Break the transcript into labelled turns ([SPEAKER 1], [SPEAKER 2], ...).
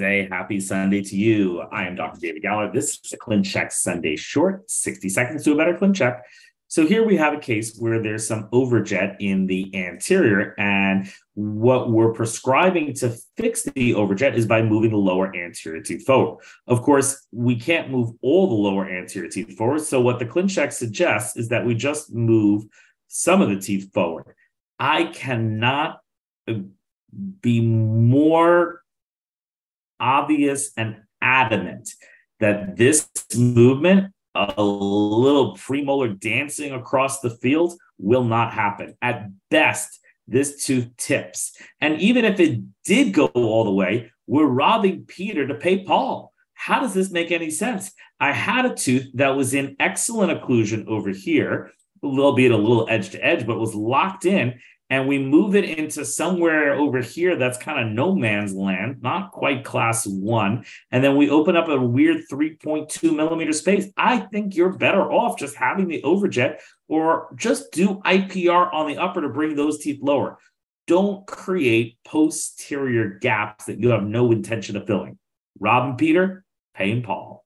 [SPEAKER 1] day. Happy Sunday to you. I am Dr. David Galler. This is a Clincheck Sunday short, 60 seconds to a better Clincheck. So here we have a case where there's some overjet in the anterior, and what we're prescribing to fix the overjet is by moving the lower anterior teeth forward. Of course, we can't move all the lower anterior teeth forward, so what the Clincheck suggests is that we just move some of the teeth forward. I cannot be more obvious and adamant that this movement, a little premolar dancing across the field, will not happen. At best, this tooth tips. And even if it did go all the way, we're robbing Peter to pay Paul. How does this make any sense? I had a tooth that was in excellent occlusion over here, albeit a little edge to edge, but was locked in. And we move it into somewhere over here that's kind of no man's land, not quite class 1. And then we open up a weird 3.2 millimeter space. I think you're better off just having the overjet, or just do IPR on the upper to bring those teeth lower. Don't create posterior gaps that you have no intention of filling. Rob and Peter, pay and Paul.